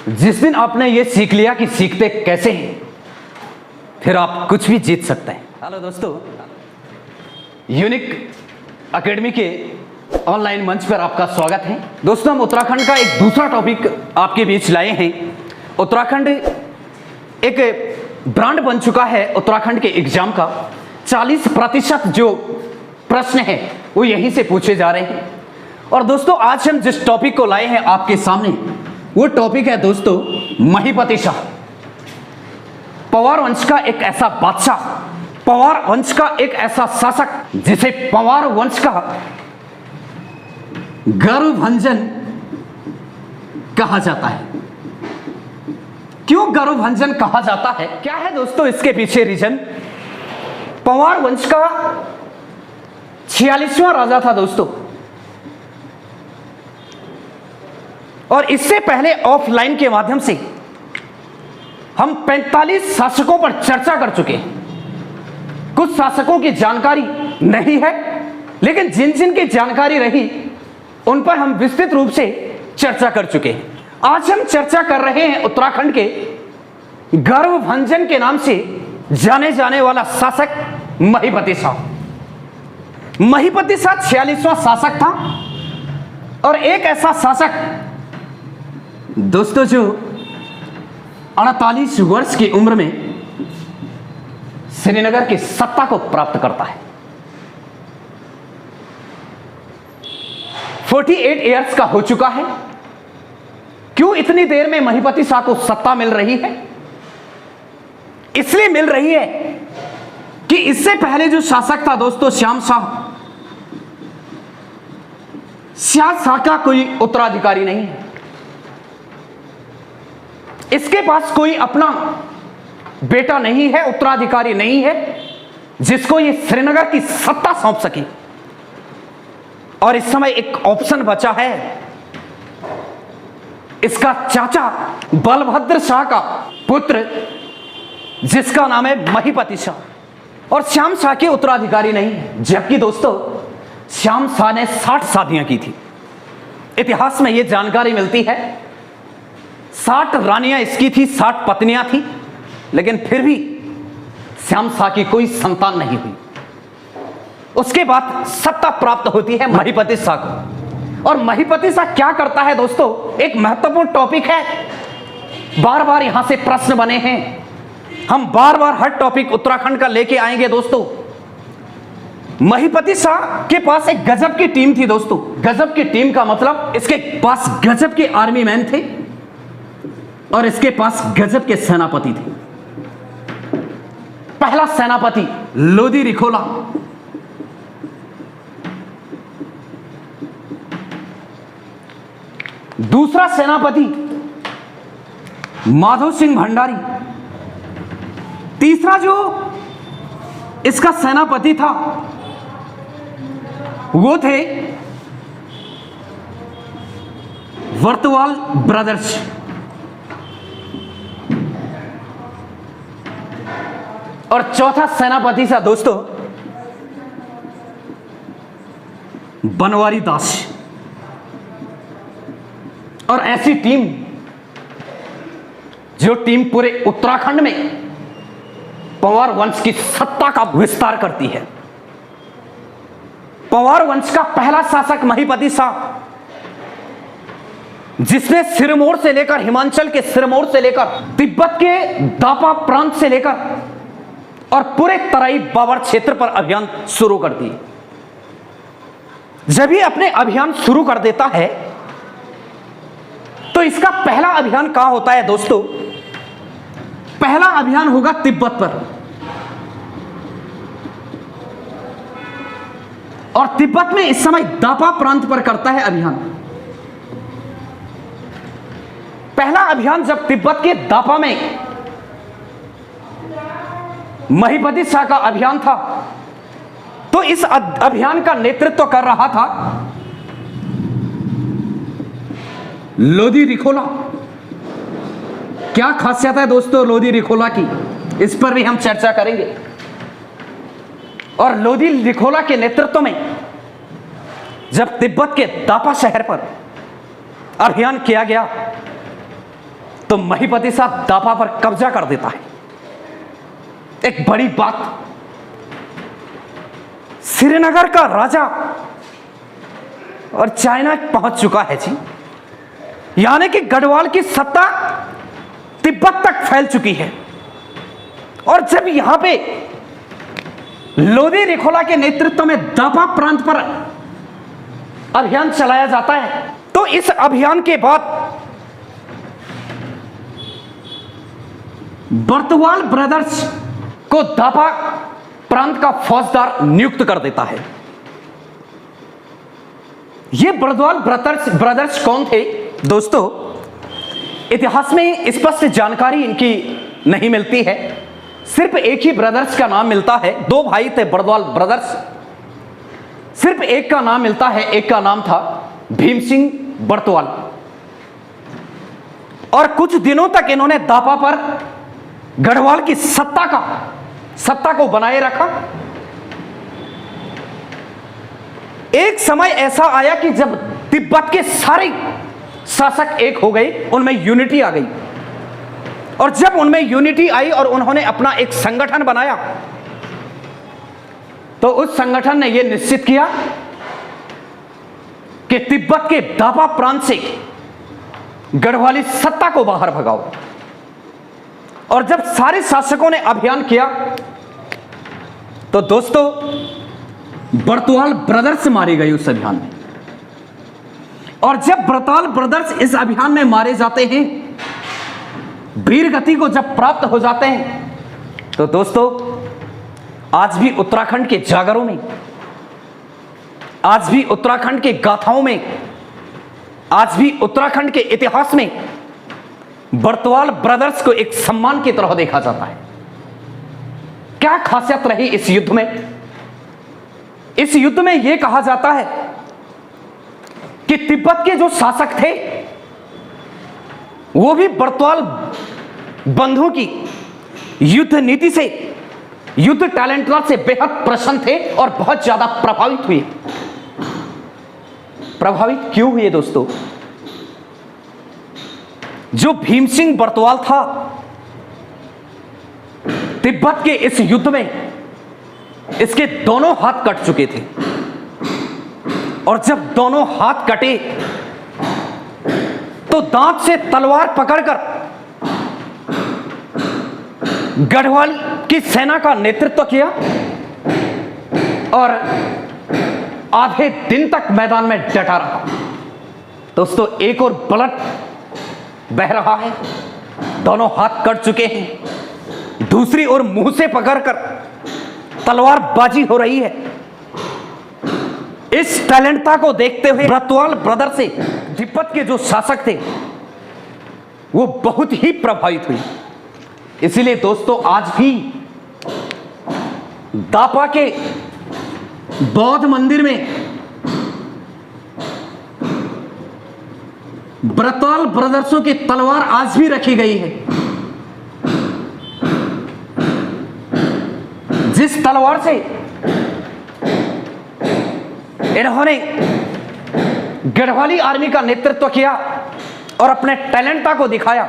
जिस दिन आपने ये सीख लिया कि सीखते कैसे हैं, फिर आप कुछ भी जीत सकते हैं। हेलो दोस्तों, यूनिक एकेडमी के ऑनलाइन मंच पर आपका स्वागत है। दोस्तों, हम उत्तराखंड का एक दूसरा टॉपिक आपके बीच लाए हैं। उत्तराखंड एक ब्रांड बन चुका है। उत्तराखंड के एग्जाम का 40% जो प्रश्न है वो यहीं से पूछे जा रहे हैं। और दोस्तों, आज हम जिस टॉपिक को लाए हैं आपके सामने, वो टॉपिक है दोस्तों महीपति शाह। पवार वंश का एक ऐसा बादशाह, पवार वंश का एक ऐसा शासक जिसे पवार वंश का गौरवभंजन कहा जाता है। क्यों गौरवभंजन कहा जाता है, क्या है दोस्तों इसके पीछे रीजन? पवार वंश का 46वां राजा था दोस्तों, और इससे पहले ऑफलाइन के माध्यम से हम 45 शासकों पर चर्चा कर चुके हैं। कुछ शासकों की जानकारी नहीं है, लेकिन जिन जिन की जानकारी रही उन पर हम विस्तृत रूप से चर्चा कर चुके हैं। आज हम चर्चा कर रहे हैं उत्तराखंड के गौरवभंजन के नाम से जाने जाने वाला शासक महीपति शाह। महीपति शाह 46वां शासक था, और एक ऐसा शासक दोस्तों जो 48 वर्ष की उम्र में श्रीनगर की सत्ता को प्राप्त करता है। 48 इयर्स का हो चुका है। क्यों इतनी देर में महीपति शाह को सत्ता मिल रही है? इसलिए मिल रही है कि इससे पहले जो शासक था दोस्तों श्याम शाह का कोई उत्तराधिकारी नहीं है। इसके पास कोई अपना बेटा नहीं है, उत्तराधिकारी नहीं है जिसको ये श्रीनगर की सत्ता सौंप सके। और इस समय एक ऑप्शन बचा है, इसका चाचा बलभद्र शाह का पुत्र जिसका नाम है महीपति शाह। और श्याम शाह के उत्तराधिकारी नहीं है, जबकि दोस्तों श्याम शाह ने 60 शादियां की थी। इतिहास में यह जानकारी मिलती है 60 रानियां इसकी थी, 60 पत्नियां थी, लेकिन फिर भी श्याम शाह की कोई संतान नहीं हुई। उसके बाद सत्ता प्राप्त होती है महीपति शाह को। और महीपति शाह क्या करता है दोस्तों, एक महत्वपूर्ण टॉपिक है। बार बार यहां से प्रश्न बने हैं, हम बार बार हर टॉपिक उत्तराखंड का लेके आएंगे दोस्तों। महीपति शाह के पास एक गजब की टीम थी दोस्तों। गजब की टीम का मतलब इसके पास गजब के आर्मी मैन थे और इसके पास गजब के सेनापति थे। पहला सेनापति लोधी रिखोला, दूसरा सेनापति माधव सिंह भंडारी, तीसरा जो इसका सेनापति था वो थे वर्तवाल ब्रदर्स। और चौथा सेनापति था दोस्तों बनवारी दास। और ऐसी टीम, जो टीम पूरे उत्तराखंड में पवार वंश की सत्ता का विस्तार करती है। पवार वंश का पहला शासक महीपति शाह, जिसने सिरमौर से लेकर, हिमाचल के सिरमौर से लेकर, तिब्बत के दापा प्रांत से लेकर और पूरे तराई बावर क्षेत्र पर अभियान शुरू कर दिए। जब ये अपने अभियान शुरू कर देता है तो इसका पहला अभियान कहां होता है दोस्तों? पहला अभियान होगा तिब्बत पर। और तिब्बत में इस समय दापा प्रांत पर करता है अभियान। पहला अभियान जब तिब्बत के दापा में महीपति शाह का अभियान था, तो इस अभियान का नेतृत्व कर रहा था लोधी रिखोला। क्या खासियत है दोस्तों लोधी रिखोला की, इस पर भी हम चर्चा करेंगे। और लोधी रिखोला के नेतृत्व में जब तिब्बत के दापा शहर पर अभियान किया गया तो महिपति शाह दापा पर कब्जा कर देता है। एक बड़ी बात, श्रीनगर का राजा और चाइना पहुंच चुका है जी, यानी कि गढ़वाल की सत्ता तिब्बत तक फैल चुकी है। और जब यहां पे लोदी रिखोला के नेतृत्व में दापा प्रांत पर अभियान चलाया जाता है, तो इस अभियान के बाद बर्तवाल ब्रदर्स को दापा प्रांत का फौजदार नियुक्त कर देता है। ये बर्तवाल ब्रदर्स कौन थे दोस्तों? इतिहास में स्पष्ट जानकारी इनकी नहीं मिलती है। सिर्फ एक ही ब्रदर्स का नाम मिलता है। दो भाई थे बर्तवाल ब्रदर्स, सिर्फ एक का नाम मिलता है, एक का नाम था भीम सिंह बर्तवाल। और कुछ दिनों तक इन्होंने दापा पर गढ़वाल की सत्ता को बनाए रखा। एक समय ऐसा आया कि जब तिब्बत के सारे शासक एक हो गए, उनमें यूनिटी आ गई। और जब उनमें यूनिटी आई और उन्होंने अपना एक संगठन बनाया, तो उस संगठन ने यह निश्चित किया कि तिब्बत के दापा प्रांत से गढ़वाली सत्ता को बाहर भगाओ। और जब सारे शासकों ने अभियान किया, तो दोस्तों बर्तवाल ब्रदर्स मारे गए उस अभियान में। और जब बर्तवाल ब्रदर्स इस अभियान में मारे जाते हैं, वीर गति को जब प्राप्त हो जाते हैं, तो दोस्तों आज भी उत्तराखंड के जागरों में, आज भी उत्तराखंड के गाथाओं में, आज भी उत्तराखंड के इतिहास में बर्तवाल ब्रदर्स को एक सम्मान की तरह देखा जाता है। क्या खासियत रही इस युद्ध में? इस युद्ध में यह कहा जाता है कि तिब्बत के जो शासक थे वो भी बर्तवाल बंधुओं की युद्ध नीति से, युद्ध टैलेंट से बेहद प्रसन्न थे और बहुत ज्यादा प्रभावित हुए। प्रभावित क्यों हुए दोस्तों? जो भीम सिंह बर्तवाल था, तिब्बत के इस युद्ध में इसके दोनों हाथ कट चुके थे। और जब दोनों हाथ कटे तो दांत से तलवार पकड़कर गढ़वाल की सेना का नेतृत्व किया और आधे दिन तक मैदान में डटा रहा। दोस्तों एक और ब्लड बह रहा है, दोनों हाथ कट चुके हैं, दूसरी ओर मुंह से पकड़कर तलवारबाजी हो रही है। इस टैलेंटता को देखते हुए बर्तवाल ब्रदर से तिब्बत के जो शासक थे वो बहुत ही प्रभावित हुए। इसीलिए दोस्तों आज भी दापा के बौद्ध मंदिर में बर्तवाल ब्रदर्सों की तलवार आज भी रखी गई है। जिस तलवार से इन्होंने गढ़वाली आर्मी का नेतृत्व किया और अपने टैलेंटा को दिखाया,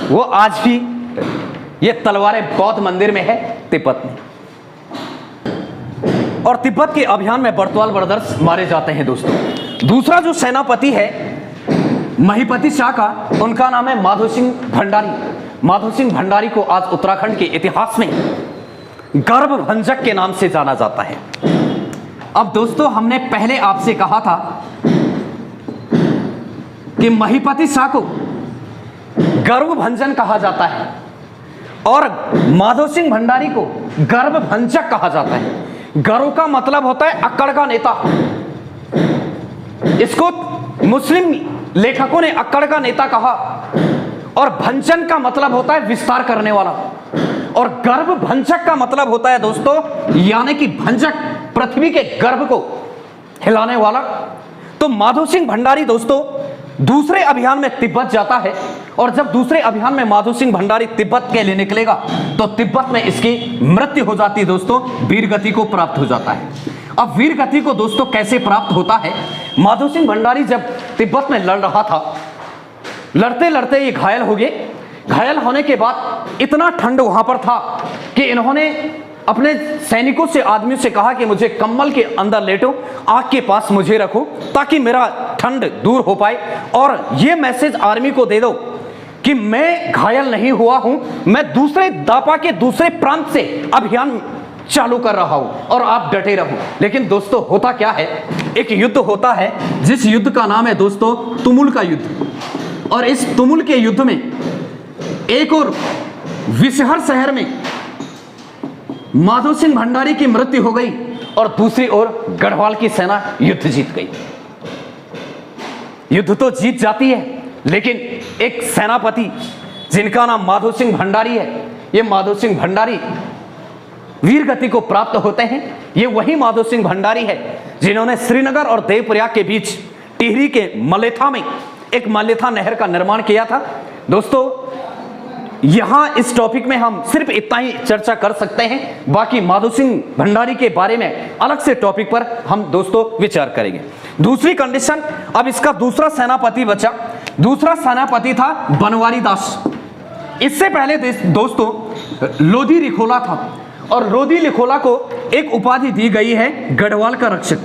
वो आज भी ये तलवारें बौद्ध मंदिर में है तिब्बत में। और तिब्बत के अभियान में बर्तवाल ब्रदर्स मारे जाते हैं दोस्तों। दूसरा जो सेनापति है महिपति शाह का, उनका नाम है माधो सिंह भंडारी। माधो सिंह भंडारी को आज उत्तराखंड के इतिहास में गर्भभंजक के नाम से जाना जाता है। अब दोस्तों हमने पहले आपसे कहा था कि महिपति शाह को गर्भभंजन कहा जाता है और माधो सिंह भंडारी को गर्भभंजक कहा जाता है। गर्व का मतलब होता है अक्कड़ का नेता। इसको मुस्लिम लेखकों ने अक्कड़ का नेता कहा और भंजन का मतलब होता है विस्तार करने वाला। और गर्भभंजक का मतलब होता है दोस्तों, यानी कि भंजक पृथ्वी के गर्भ को हिलाने वाला। तो माधो सिंह भंडारी दोस्तों दूसरे अभियान में तिब्बत जाता है और जब दूसरे अभियान में माधो सिंह भंडारी तिब्बत के लिए निकलेगा तो तिब्बत में इसकी मृत्यु हो जाती है दोस्तों, वीरगति को प्राप्त हो जाता है। अब वीरगति को दोस्तों कैसे प्राप्त होता है? माधो सिंह भंडारी जब तिब्बत में लड़ रहा था लड़ते लड़ते ये घायल हो गए। घायल होने के बाद इतना ठंड वहां पर था कि इन्होंने अपने सैनिकों से, आदमियों से कहा कि मुझे कंबल के अंदर लेटो, आग के पास मुझे रखो ताकि मेरा ठंड दूर हो पाए, और ये मैसेज आर्मी को दे दो कि मैं घायल नहीं हुआ हूं, मैं दूसरे दापा के दूसरे प्रांत से अभियान चालू कर रहा हूं और आप डटे रहो। लेकिन दोस्तों होता क्या है, एक युद्ध होता है जिस युद्ध का नाम है दोस्तों तुमुल का युद्ध। और इस तुमुल के युद्ध में एक और विषहर शहर में माधव सिंह भंडारी की मृत्यु हो गई और दूसरी ओर गढ़वाल की सेना युद्ध जीत गई। युद्ध तो जीत जाती है, लेकिन एक सेनापति जिनका नाम माधव सिंह भंडारी है, ये माधव सिंह भंडारी वीर गति को प्राप्त होते हैं। ये वही माधव सिंह भंडारी है जिन्होंने श्रीनगर और देवप्रयाग के बीच टिहरी के मलेथा में एक मलेथा नहर का निर्माण किया था। दोस्तों यहां इस टॉपिक में हम सिर्फ इतना ही चर्चा कर सकते हैं, बाकी माधव सिंह भंडारी के बारे में अलग से टॉपिक पर हम दोस्तों विचार करेंगे। दूसरी कंडीशन, अब इसका दूसरा सेनापति बचा। दूसरा सेनापति था बनवारी दास। इससे पहले दोस्तों लोधी लिखोला था, और लोधी लिखोला को एक उपाधि दी गई है गढ़वाल का रक्षक।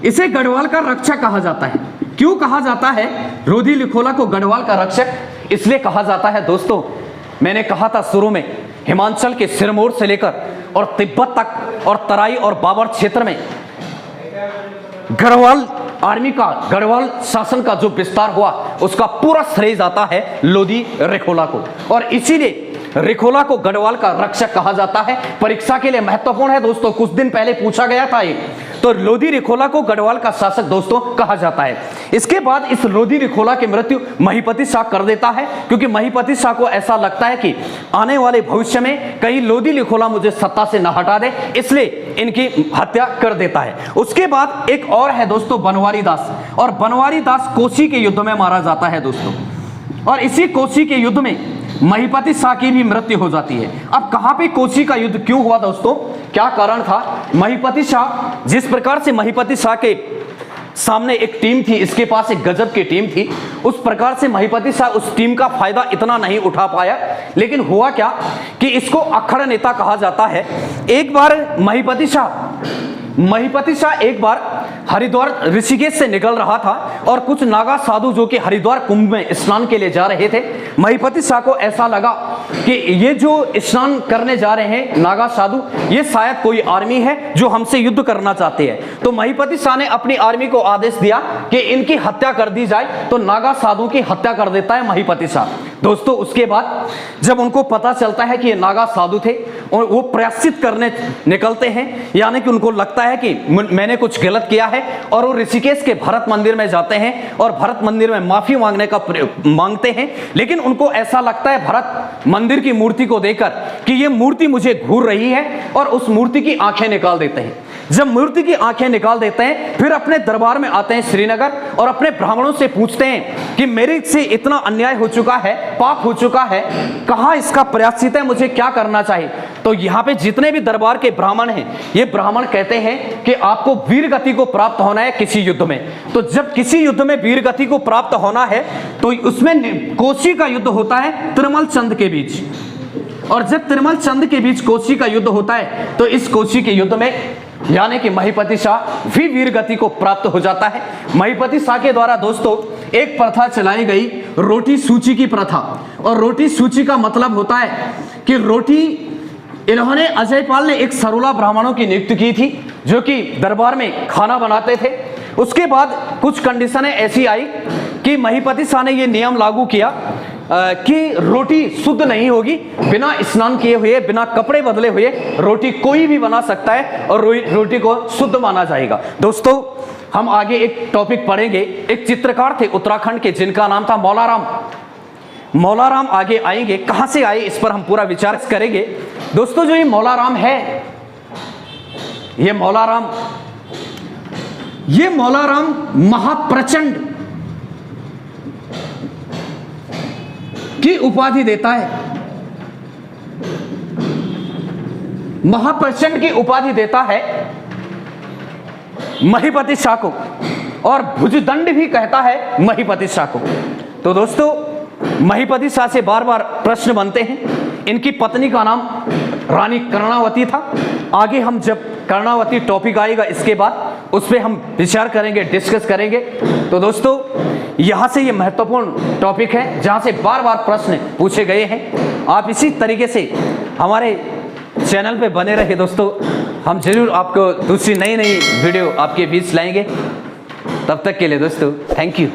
इसे गढ़वाल का रक्षक कहा जाता है। क्यों कहा जाता है लोधी लिखोला को गढ़वाल का रक्षक? इसलिए कहा जाता है दोस्तों, मैंने कहा था शुरू में, हिमाचल के सिरमौर से लेकर और तिब्बत तक और तराई और बाबर क्षेत्र में गढ़वाल आर्मी का, गढ़वाल शासन का जो विस्तार हुआ उसका पूरा श्रेय जाता है लोधी लिखोला को, और इसीलिए लिखोला को गढ़वाल का रक्षक कहा जाता है। परीक्षा के लिए महत्वपूर्ण है दोस्तों, कुछ दिन पहले पूछा गया था ये, तो लोधी लिखोला को गढ़वाल का शासक दोस्तों कहा जाता है। इसके बाद इस लोधी लिखोला की मृत्यु महिपति शाह कर देता है, क्योंकि महिपति शाह को ऐसा लगता है कि आने वाले भविष्य में कहीं लोधी लिखोला मुझे सत्ता से न हटा दे, इसलिए इनकी हत्या कर देता है। उसके बाद एक और है दोस्तों बनवारी दास, और बनवारी दास कोसी के युद्ध में मारा जाता है दोस्तों, और इसी कोसी के युद्ध में महिपति शाह की भी मृत्यु हो जाती है। अब कहां पे कोसी का युद्ध क्यों हुआ दोस्तों, क्या कारण था? महिपति शाह, जिस प्रकार से महिपति शाह के सामने एक टीम थी, इसके पास एक गजब की टीम थी, उस प्रकार से महिपति शाह उस टीम का फायदा इतना नहीं उठा पाया। लेकिन हुआ क्या कि इसको अखड़ नेता कहा जाता है। एक बार महिपति शाह एक बार हरिद्वार ऋषिकेश से निकल रहा था, और कुछ नागा साधु जो कि हरिद्वार कुंभ में स्नान के लिए जा रहे थे, महिपति शाह को ऐसा लगा कि ये जो स्नान करने जा रहे हैं नागा साधु, ये शायद कोई आर्मी है जो हमसे युद्ध करना चाहते हैं। तो महिपति शाह ने अपनी आर्मी को आदेश दिया कि इनकी हत्या कर दी जाए, तो नागा साधु की हत्या कर देता है महिपति शाह। दोस्तों उसके बाद जब उनको पता चलता है कि ये नागा साधु थे, और वो प्रायश्चित करने निकलते हैं, यानी कि उनको लगता है कि मैंने कुछ गलत किया है, और वो ऋषिकेश के भरत मंदिर में जाते हैं और भरत मंदिर में माफी मांगते हैं। लेकिन उनको ऐसा लगता है भरत मंदिर की मूर्ति को देखकर कि ये मूर्ति मुझे घूर रही है, और उस मूर्ति की आंखें निकाल देते हैं। जब मूर्ति की आंखें निकाल देते हैं, फिर अपने दरबार में आते हैं श्रीनगर, और अपने ब्राह्मणों से पूछते हैं कि मेरे से इतना अन्याय हो चुका है, पाप हो चुका है, कहां इसका प्रायश्चित है, मुझे क्या करना चाहिए? तो यहाँ पे जितने भी दरबार के ब्राह्मण हैं, ये ब्राह्मण कहते हैं कि आपको वीर गति को प्राप्त होना है किसी युद्ध में। तो जब किसी युद्ध में वीर गति को प्राप्त होना है, तो उसमें कोसी का युद्ध होता है तिरुमल चंद के बीच, और जब तिरुमल चंद के बीच कोसी का युद्ध होता है, तो इस कोसी के युद्ध में यानी कि महिपति शाह भी वीर गति को प्राप्त हो जाता है। महिपति शाह के द्वारा दोस्तों एक प्रथा चलाई गई, रोटी सूची की प्रथा, और रोटी सूची का मतलब होता है कि रोटी, इन्होंने अजयपाल ने एक सरोला ब्राह्मणों की नियुक्ति की थी जो कि दरबार में खाना बनाते थे। उसके बाद कुछ कंडीशनें ऐसी आई कि महिपति शाह ने यह नियम लागू किया कि रोटी शुद्ध नहीं होगी, बिना स्नान किए हुए, बिना कपड़े बदले हुए रोटी कोई भी बना सकता है, और रोटी को शुद्ध माना जाएगा। दोस्तों हम आगे एक टॉपिक पढ़ेंगे। एक चित्रकार थे उत्तराखंड के जिनका नाम था मौलाराम। मौलाराम आगे आएंगे, कहां से आए इस पर हम पूरा विचार करेंगे। दोस्तों जो ये मौलाराम है, ये मौलाराम महाप्रचंड की उपाधि देता है, महाप्रचंड की उपाधि देता है महिपति शाह को। और भुजदंड भी कहता है महिपति शाह को। तो दोस्तों, महिपति शाह से बार बार प्रश्न बनते हैं। इनकी पत्नी का नाम रानी कर्णावती था। आगे हम जब कर्णावती टॉपिक आएगा इसके बाद उस पर हम विचार करेंगे, डिस्कस करेंगे। तो दोस्तों, यहाँ से ये महत्वपूर्ण टॉपिक है जहाँ से बार बार प्रश्न पूछे गए हैं। आप इसी तरीके से हमारे चैनल पे बने रहे दोस्तों। हम जरूर आपको दूसरी नई वीडियो आपके बीच लाएंगे। तब तक के लिए दोस्तों, थैंक यू।